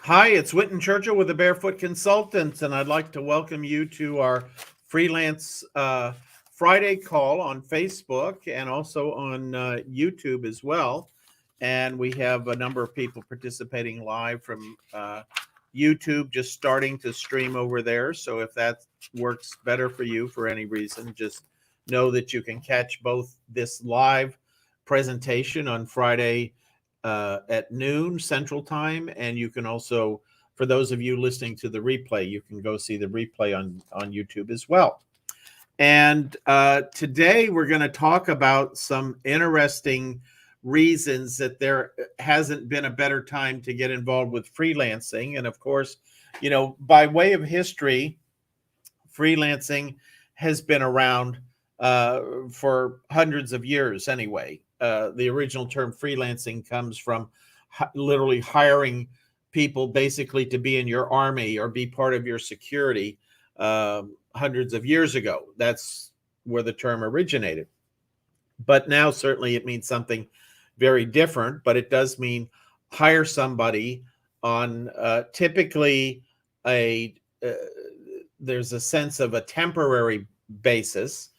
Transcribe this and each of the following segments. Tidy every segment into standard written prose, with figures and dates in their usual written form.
Hi, it's Wynton Churchill with the Barefoot Consultants, and I'd like to welcome you to our freelance Friday call on Facebook and also on YouTube as well. And we have a number of people participating live from YouTube, just starting to stream over there. So if that works better for you for any reason, just know that you can catch both this live presentation on Friday at noon Central Time, and you can also, for those of you listening to the replay, you can go see the replay on YouTube as well. And today we're going to talk about some interesting reasons that there hasn't been a better time to get involved with freelancing. And of course, by way of history, freelancing has been around for hundreds of years anyway. The original term freelancing comes from literally hiring people basically to be in your army or be part of your security hundreds of years ago. That's where the term originated. But now certainly it means something very different, but it does mean hire somebody on typically there's a sense of a temporary basis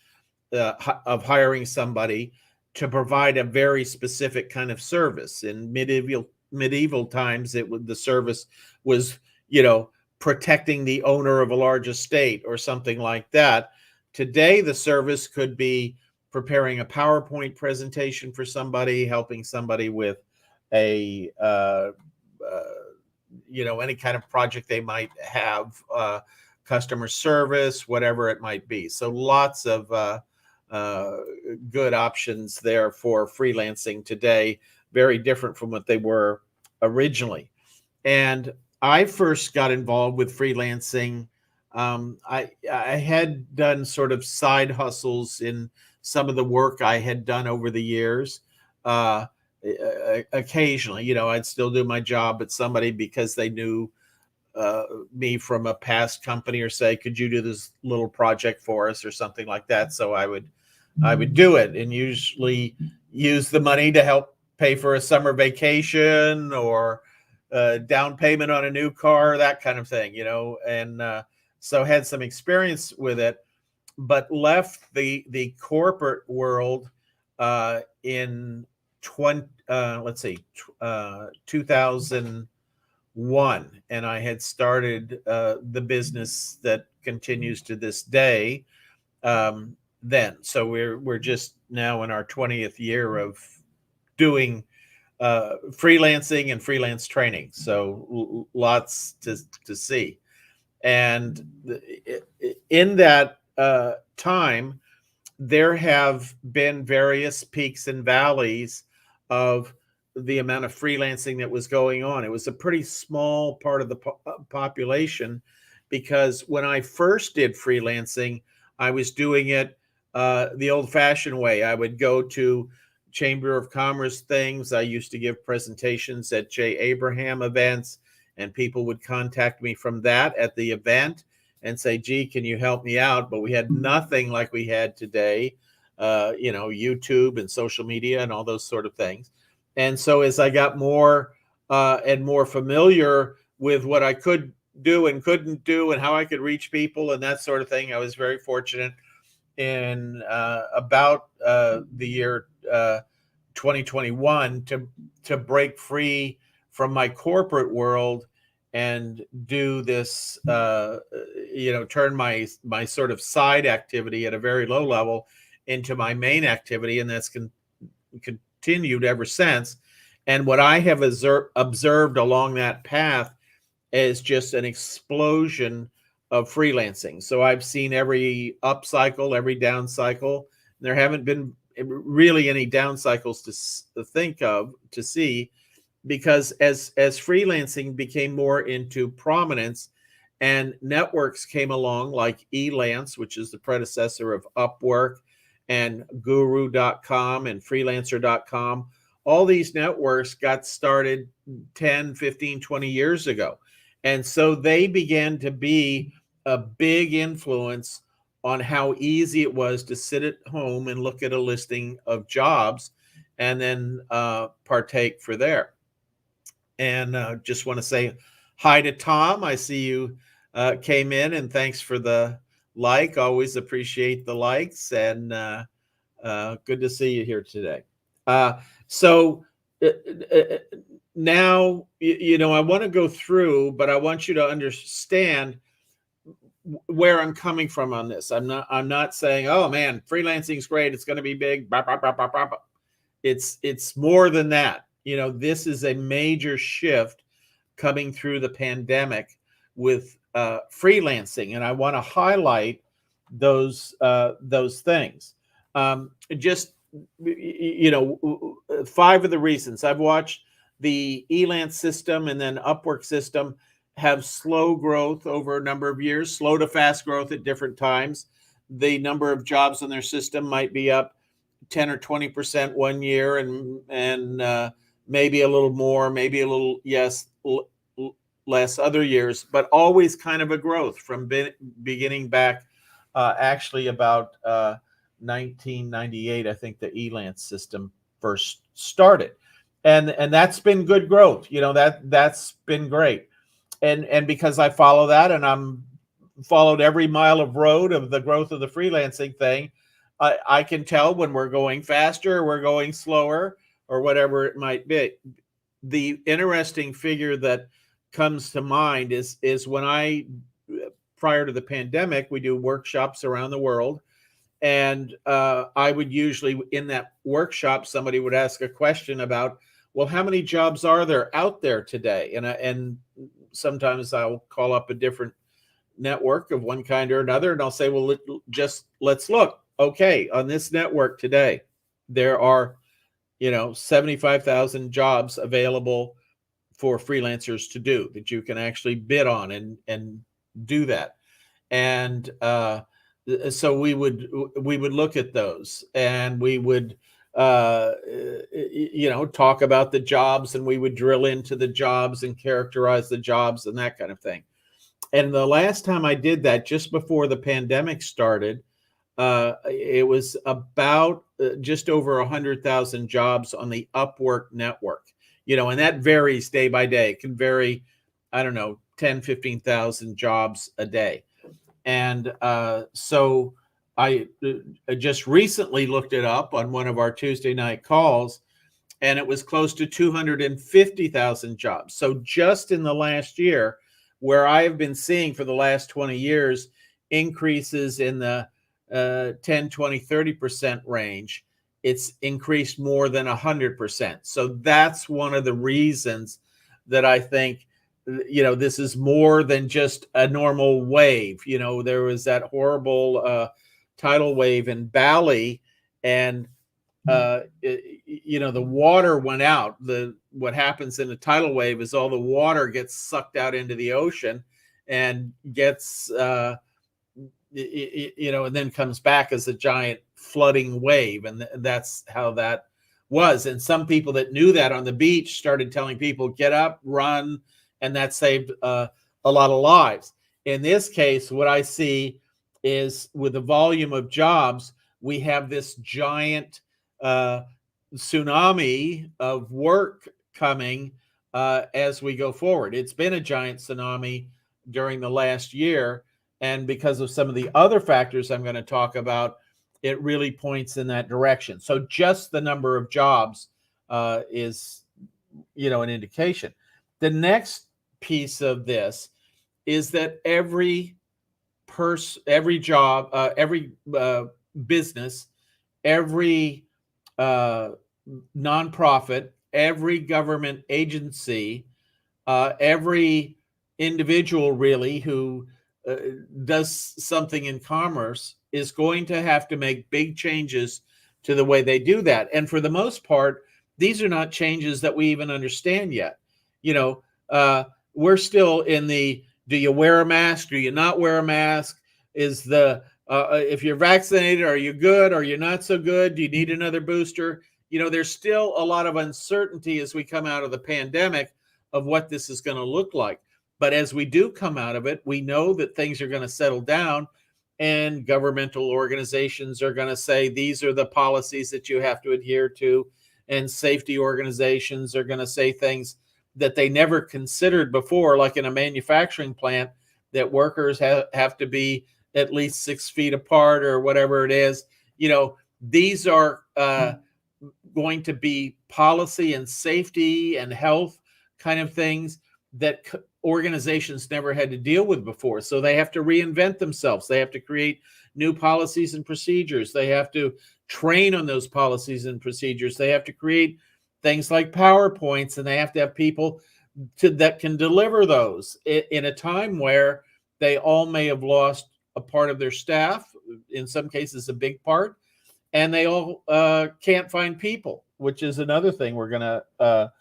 of hiring somebody to provide a very specific kind of service. In medieval times, the service was, protecting the owner of a large estate or something like that. Today, the service could be preparing a PowerPoint presentation for somebody, helping somebody with any kind of project they might have, customer service, whatever it might be. So lots of good options there for freelancing today, very different from what they were originally. And I first got involved with freelancing. I had done sort of side hustles in some of the work I had done over the years. Occasionally, I'd still do my job at somebody because they knew me from a past company, or say, could you do this little project for us or something like that? So I would do it, and usually use the money to help pay for a summer vacation or down payment on a new car, that kind of thing, and so had some experience with it, but left the corporate world in 2001, and I had started the business that continues to this day then. So we're just now in our 20th year of doing freelancing and freelance training. So lots to see. And in that time, there have been various peaks and valleys of the amount of freelancing that was going on. It was a pretty small part of the population, because when I first did freelancing, I was doing it the old-fashioned way. I would go to Chamber of Commerce things. I used to give presentations at J. Abraham events, and people would contact me from that at the event and say, gee, can you help me out? But we had nothing like we had today, YouTube and social media and all those sort of things. And so as I got more and more familiar with what I could do and couldn't do and how I could reach people and that sort of thing, I was very fortunate in about the year 2021 to break free from my corporate world and do this, turn my sort of side activity at a very low level into my main activity, and that's continued ever since. And what I have observed along that path is just an explosion of freelancing. So I've seen every up cycle, every down cycle. There haven't been really any down cycles to think of, to see, because as freelancing became more into prominence and networks came along like Elance, which is the predecessor of Upwork, and Guru.com and Freelancer.com, all these networks got started 10, 15, 20 years ago. And so they began to be a big influence on how easy it was to sit at home and look at a listing of jobs and then partake for there. And just want to say Hi to Tom. I see you came in, and thanks for the like. Always appreciate the likes, and good to see you here today. So uh, uh, now, I want to go through, but I want you to understand where I'm coming from on this. I'm not saying, oh man, freelancing's great, it's going to be big. Bah, bah, bah, bah, bah. It's more than that. This is a major shift coming through the pandemic with freelancing, and I want to highlight those things. Just 5 of the reasons. I've watched the Elance system and then Upwork system have slow growth over a number of years, slow to fast growth at different times. The number of jobs on their system might be up 10 or 20% one year, and maybe a little more, maybe a little less other years, but always kind of a growth from beginning back actually about 1998. I think the Elance system first started, and that's been good growth. That's been great, and because I follow that, and I'm followed every mile of road of the growth of the freelancing thing, I can tell when we're going faster, or we're going slower, or whatever it might be. The interesting figure that comes to mind is when prior to the pandemic, we do workshops around the world, and I would usually, in that workshop, somebody would ask a question about, well, how many jobs are there out there today? And sometimes I'll call up a different network of one kind or another, and I'll say, well, let's look. Okay, on this network today, there are 75,000 jobs available for freelancers to do, that you can actually bid on and do that. And so we would look at those, and we would talk about the jobs, and we would drill into the jobs and characterize the jobs and that kind of thing. And the last time I did that, just before the pandemic started, it was about just over 100,000 jobs on the Upwork network. And that varies day by day. It can vary, I don't know, 10, 15,000 jobs a day. And so I just recently looked it up on one of our Tuesday night calls, and it was close to 250,000 jobs. So just in the last year, where I have been seeing for the last 20 years increases in the 10, 20, 30% range, it's increased more than 100%. So that's one of the reasons that I think, this is more than just a normal wave. There was that horrible tidal wave in Bali, and the water went out. What happens in a tidal wave is all the water gets sucked out into the ocean and gets and then comes back as a giant flooding wave, and that's how that was. And some people that knew that on the beach started telling people, get up, run, and that saved a lot of lives. In this case, what I see is, with the volume of jobs, we have this giant tsunami of work coming as we go forward. It's been a giant tsunami during the last year, and because of some of the other factors I'm going to talk about, it really points in that direction. So just the number of jobs is an indication. The next piece of this is that every job, every business, every nonprofit, every government agency, every individual really who does something in commerce is going to have to make big changes to the way they do that. And for the most part, these are not changes that we even understand yet. We're still in the, do you wear a mask? Do you not wear a mask? Is if you're vaccinated, are you good? Are you not so good? Do you need another booster? There's still a lot of uncertainty as we come out of the pandemic of what this is going to look like. But as we do come out of it, we know that things are going to settle down, and governmental organizations are going to say, these are the policies that you have to adhere to. And safety organizations are going to say things that they never considered before, like in a manufacturing plant, that workers have to be at least 6 feet apart or whatever it is. These are going to be policy and safety and health kind of things that organizations never had to deal with before. So they have to reinvent themselves. They have to create new policies and procedures. They have to train on those policies and procedures. They have to create things like PowerPoints, and they have to have people that can deliver those in a time where they all may have lost a part of their staff, in some cases a big part, and they all can't find people, which is another thing we're going to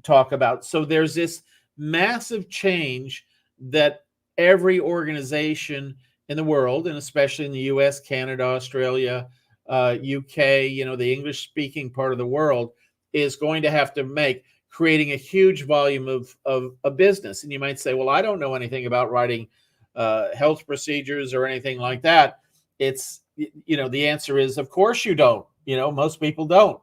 talk about. So there's this massive change that every organization in the world, and especially in the US, Canada, Australia, UK, the English speaking part of the world, is going to have to make, creating a huge volume of business. And you might say, well, I don't know anything about writing health procedures or anything like that. It's, the answer is, of course you don't. Most people don't.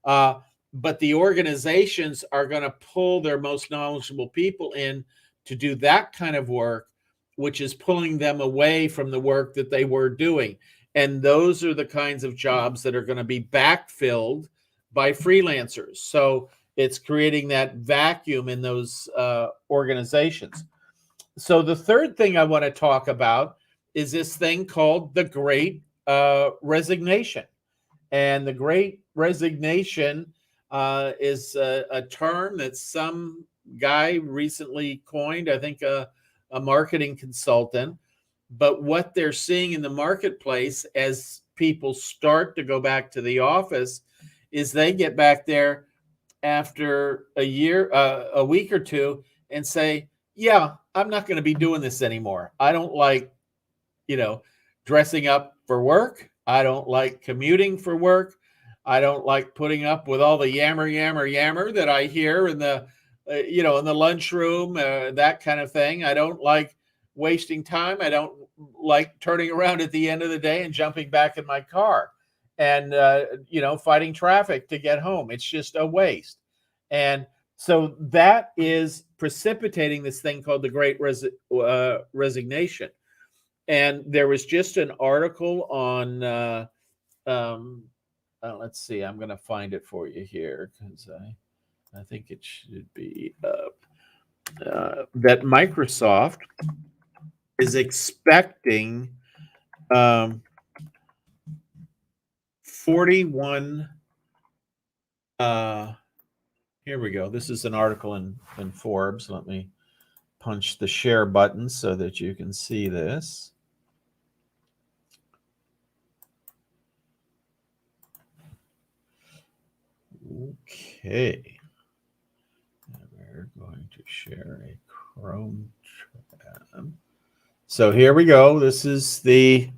But the organizations are going to pull their most knowledgeable people in to do that kind of work, which is pulling them away from the work that they were doing. And those are the kinds of jobs that are going to be backfilled by freelancers. So it's creating that vacuum in those organizations. So the third thing I want to talk about is this thing called the Great Resignation. And the Great Resignation is a term that some guy recently coined, I think a marketing consultant. But what they're seeing in the marketplace as people start to go back to the office is they get back there after a week or two and say, yeah, I'm not going to be doing this anymore. I don't like, dressing up for work. I don't like commuting for work. I don't like putting up with all the yammer that I hear in the, in the lunchroom, that kind of thing. I don't like wasting time. I don't like turning around at the end of the day and jumping back in my car and, fighting traffic to get home. It's just a waste. And so that is precipitating this thing called the Great Resignation. And there was just an article on, let's see, I'm going to find it for you here because I think it should be up. That Microsoft is expecting 41. Here we go. This is an article in Forbes. Let me punch the share button so that you can see this. Okay. We're going to share a Chrome tab. So here we go. This is the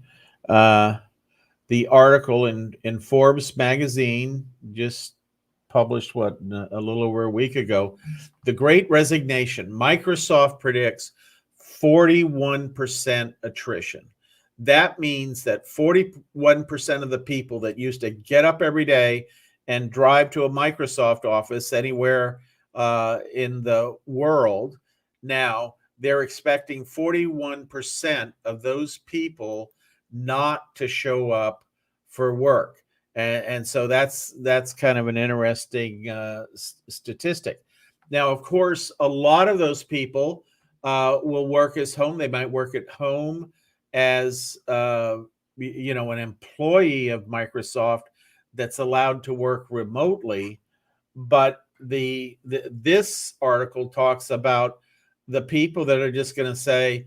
article in Forbes magazine, just published a little over a week ago. The Great Resignation. Microsoft predicts 41% attrition. That means that 41% of the people that used to get up every day and drive to a Microsoft office anywhere in the world, now they're expecting 41% of those people not to show up for work. And so that's kind of an interesting statistic. Now, of course, a lot of those people will work as home. They might work at home as an employee of Microsoft that's allowed to work remotely. But this article talks about the people that are just going to say,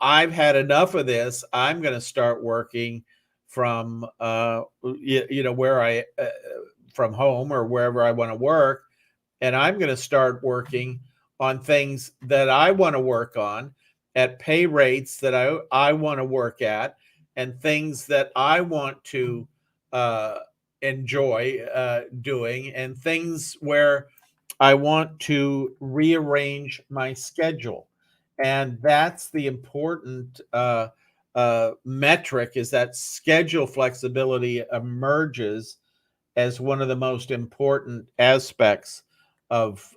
I've had enough of this. I'm going to start working from where from home or wherever I want to work, and I'm going to start working on things that I want to work on at pay rates that I want to work at, and things that I want to enjoy doing, and things where I want to rearrange my schedule. And that's the important metric, is that schedule flexibility emerges as one of the most important aspects of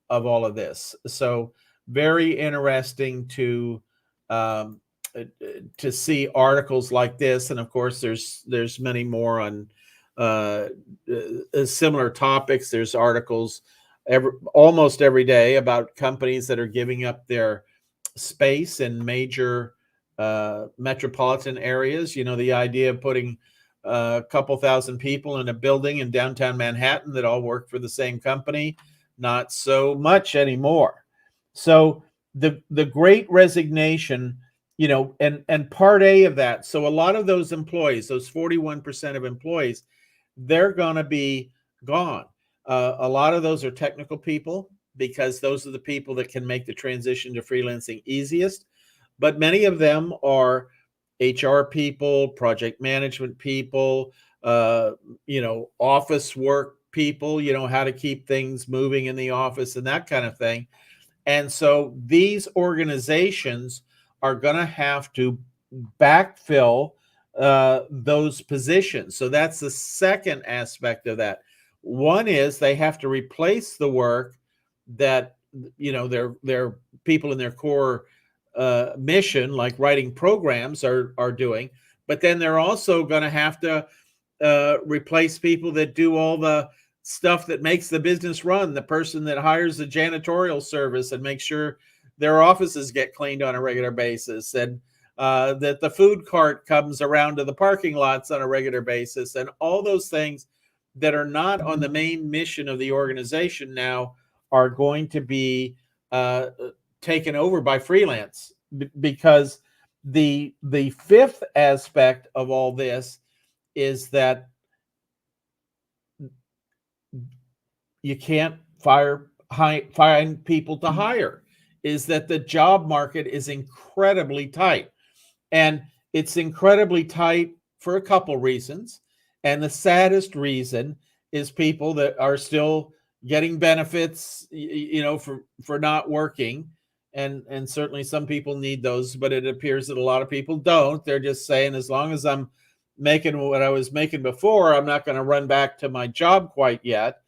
all of this. So very interesting um, to see articles like this, and of course, there's many more on similar topics. There's articles almost every day about companies that are giving up their space in major metropolitan areas. You know, the idea of putting a couple thousand people in a building in downtown Manhattan that all work for the same company, not so much anymore. So the great resignation, you know, and part A of that. So a lot of those employees, those 41% of employees, they're going to be gone. A lot of those are technical people because those are the people that can make the transition to freelancing easiest. But many of them are HR people, project management people, you know, office work people, you know, how to keep things moving in the office and that kind of thing. And so these organizations are going to have to backfill those positions. So that's the second aspect of that. One is they have to replace the work that, you know, their people in their core mission, like writing programs, are doing. But then they're also going to have to replace people that do all the stuff that makes the business run, the person that hires the janitorial service and makes sure their offices get cleaned on a regular basis, and that the food cart comes around to the parking lots on a regular basis, and all those things that are not on the main mission of the organization now are going to be taken over by freelance, because the fifth aspect of all this is that you can't find people to hire, is that the job market is incredibly tight. And it's incredibly tight for a couple reasons. And the saddest reason is people that are still getting benefits, you know, for not working. And certainly some people need those, but it appears that a lot of people don't. They're just saying, as long as I'm making what I was making before, I'm not going to run back to my job quite yet.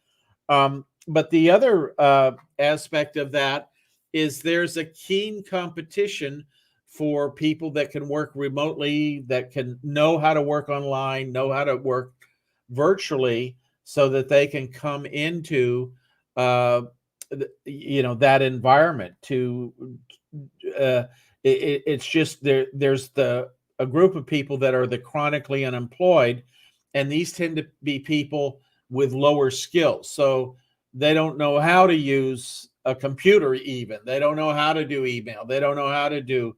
But the other aspect of that is there's a keen competition for people that can work remotely, that can know how to work online, know how to work virtually, so that they can come into you know, that environment. To it's just there's a group of people that are the chronically unemployed, and these tend to be people with lower skills. So they don't know how to use a computer, even. They don't know how to do email. They don't know how to do,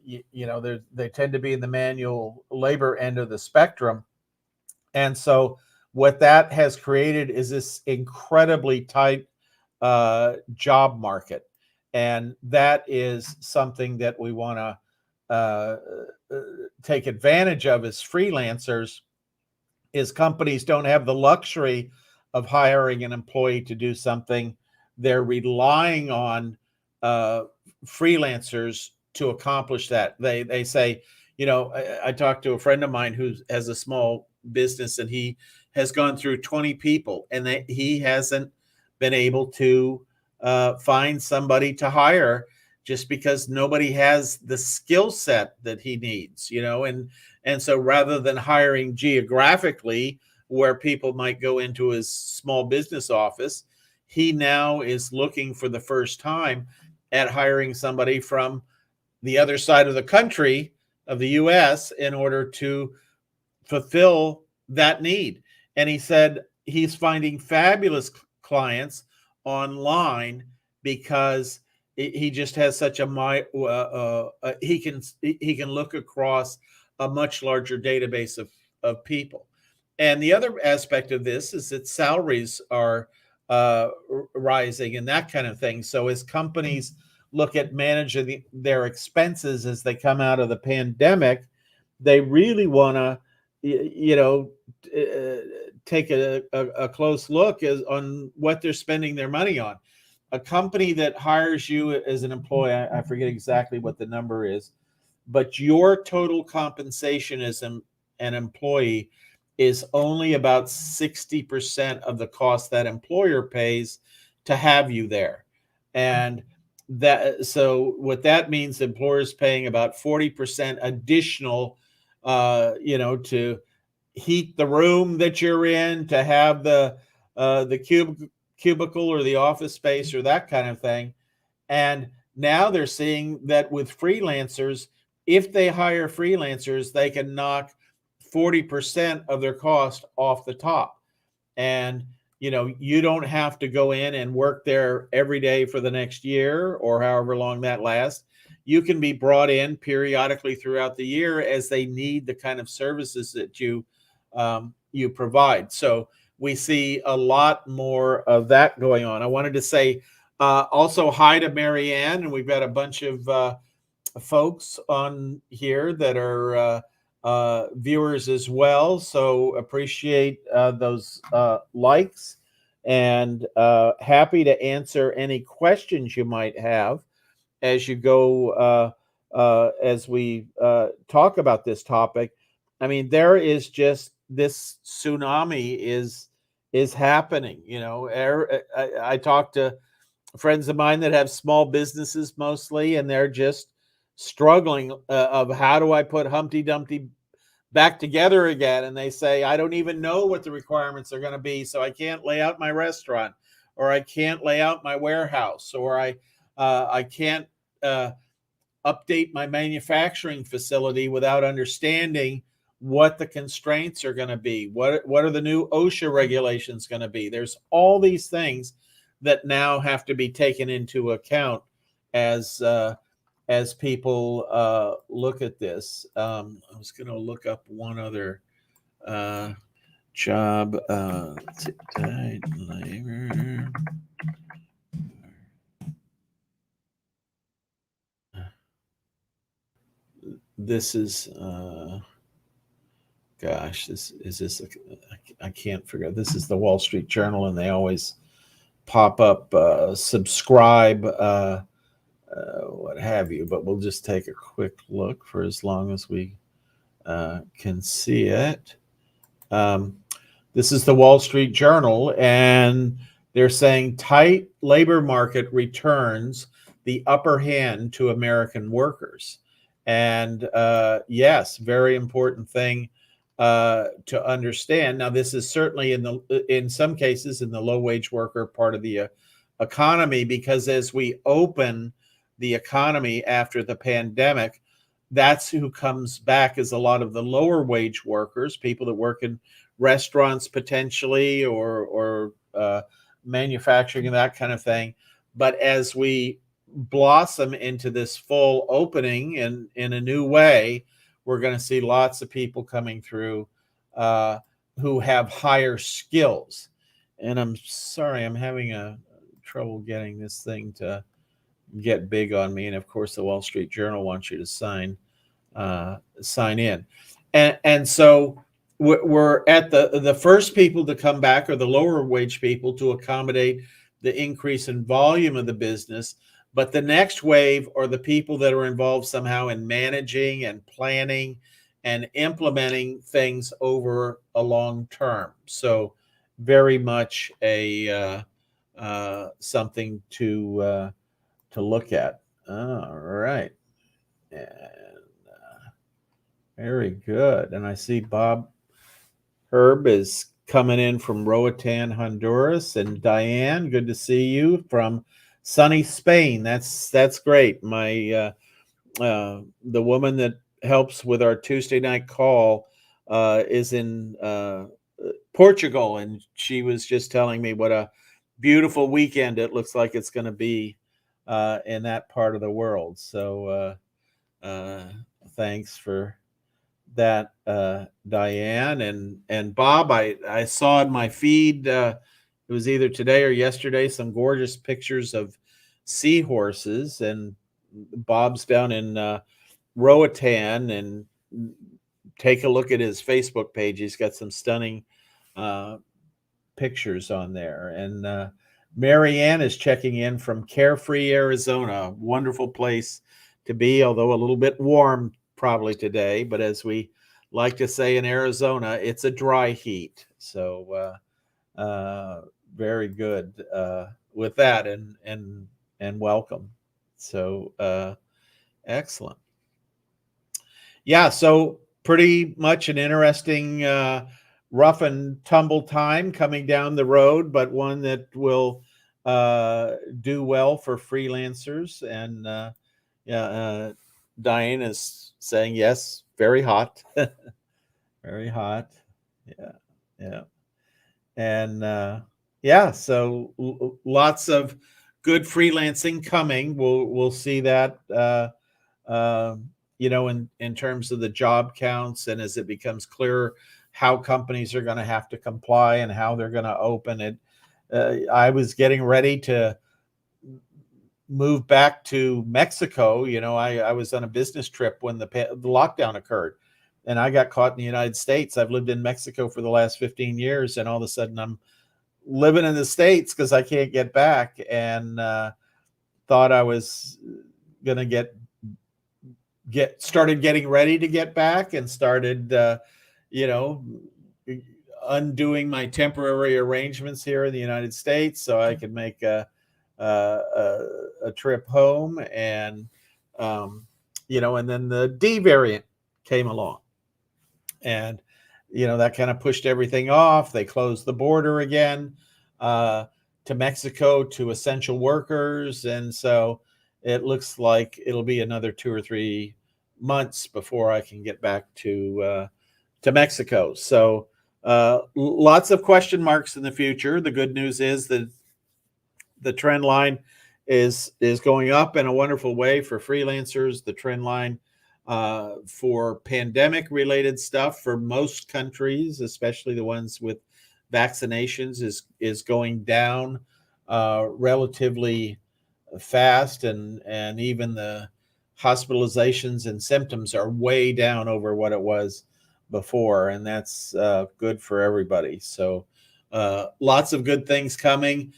you know, they tend to be in the manual labor end of the spectrum. And so what that has created is this incredibly tight job market. And that is something that we want to take advantage of as freelancers, is companies don't have the luxury of hiring an employee to do something. They're relying on freelancers to accomplish that. They say, you know, I talked to a friend of mine who has a small business, and he has gone through 20 people, and he hasn't been able to find somebody to hire, just because nobody has the skill set that he needs, you know. And so rather than hiring geographically where people might go into his small business office, he now is looking for the first time at hiring somebody from the other side of the country, of the US, in order to fulfill that need. And he said he's finding fabulous clients online because he just has such a he can look across a much larger database of people. And the other aspect of this is that salaries are rising and that kind of thing. So as companies look at managing their expenses as they come out of the pandemic, they really want to, you know, take a close look on what they're spending their money on. A company that hires you as an employee, I forget exactly what the number is, but your total compensation as an employee is only about 60% of the cost that employer pays, to have you there. And so what that means, employers paying about 40% additional, to heat the room that you're in, to have the cubicle or the office space or that kind of thing. And now they're seeing that with freelancers, if they hire freelancers, they can knock 40% of their cost off the top. And you don't have to go in and work there every day for the next year or however long that lasts. You can be brought in periodically throughout the year as they need the kind of services that you provide. So we see a lot more of that going on. I wanted to say also hi to Marianne, and we've got a bunch of folks on here that are viewers as well. So appreciate those likes, and happy to answer any questions you might have as you go, as we talk about this topic. I mean, there is just this tsunami is happening. I talked to friends of mine that have small businesses mostly, and they're just struggling of how do I put Humpty Dumpty back together again. And they say, I don't even know what the requirements are going to be, so I can't lay out my restaurant, or I can't lay out my warehouse, or I can't update my manufacturing facility without understanding what the constraints are going to be. What are the new OSHA regulations going to be? There's all these things that now have to be taken into account as people look at this. I was going to look up one other job. Labor. This is gosh, I can't figure out. This is the Wall Street Journal, and they always pop up subscribe, what have you, but we'll just take a quick look for as long as we can see it. This is the Wall Street Journal, and they're saying tight labor market returns the upper hand to American workers. And yes, very important thing to understand. Now, this is certainly in some cases in the low wage worker part of the economy, because as we open the economy after the pandemic, that's who comes back is a lot of the lower wage workers, people that work in restaurants potentially, or manufacturing and that kind of thing. But as we blossom into this full opening in a new way, we're going to see lots of people coming through who have higher skills. And I'm sorry, I'm having trouble getting this thing to get big on me. And of course, the Wall Street Journal wants you to sign in. And so we're at the first people to come back are the lower wage people to accommodate the increase in volume of the business. But the next wave are the people that are involved somehow in managing and planning and implementing things over a long term. So very much a something to look at. All right. And very good. And I see Bob Herb is coming in from Roatan, Honduras, and Diane, good to see you from sunny Spain. That's great. My the woman that helps with our Tuesday night call is in Portugal, and she was just telling me what a beautiful weekend it looks like it's going to be in that part of the world. So thanks for that, Diane. And Bob, I saw in my feed, it was either today or yesterday, some gorgeous pictures of seahorses, and Bob's down in Roatan, and take a look at his Facebook page. He's got some stunning pictures on there. And Marianne is checking in from Carefree, Arizona. Wonderful place to be, although a little bit warm probably today, but as we like to say in Arizona, it's a dry heat. So very good with that, and welcome. So excellent. Yeah, so pretty much an interesting rough and tumble time coming down the road, but one that will do well for freelancers. And yeah, Diane is saying yes, very hot, very hot. Yeah, yeah, and yeah, so lots of good freelancing coming. We'll see that. In terms of the job counts, and as it becomes clearer how companies are going to have to comply and how they're going to open it. I was getting ready to move back to Mexico. I was on a business trip when the lockdown occurred, and I got caught in the United States. I've lived in Mexico for the last 15 years, and all of a sudden I'm living in the States because I can't get back, and thought I was going to started getting ready to get back, and started undoing my temporary arrangements here in the United States so I could make a trip home. And and then the D variant came along, and that kind of pushed everything off. They closed the border again to Mexico to essential workers, and so it looks like it'll be another 2 or 3 months before I can get back to Mexico. So lots of question marks in the future. The good news is that the trend line is going up in a wonderful way for freelancers. The trend line for pandemic related stuff for most countries, especially the ones with vaccinations, is going down relatively fast, and even the hospitalizations and symptoms are way down over what it was before, and that's good for everybody. So lots of good things coming.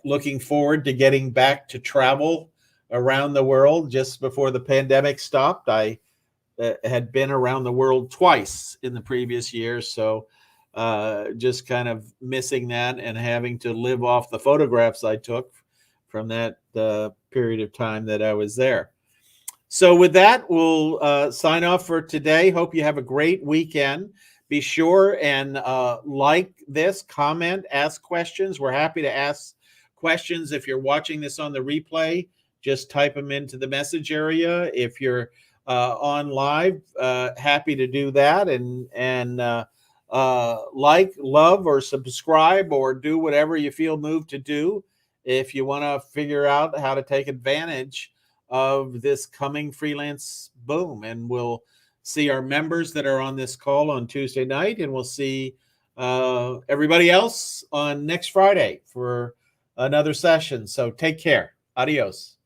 Looking forward to getting back to travel around the world. Just before the pandemic stopped, I had been around the world twice in the previous year, so just kind of missing that and having to live off the photographs I took from that period of time that I was there. So with that, we'll sign off for today. Hope you have a great weekend. Be sure and like this, comment, ask questions. We're happy to ask questions. If you're watching this on the replay, just type them into the message area. If you're on live, happy to do that. And like, love, or subscribe, or do whatever you feel moved to do if you want to figure out how to take advantage of this coming freelance boom. And we'll see our members that are on this call on Tuesday night, and we'll see everybody else on next Friday for another session. So take care. Adios.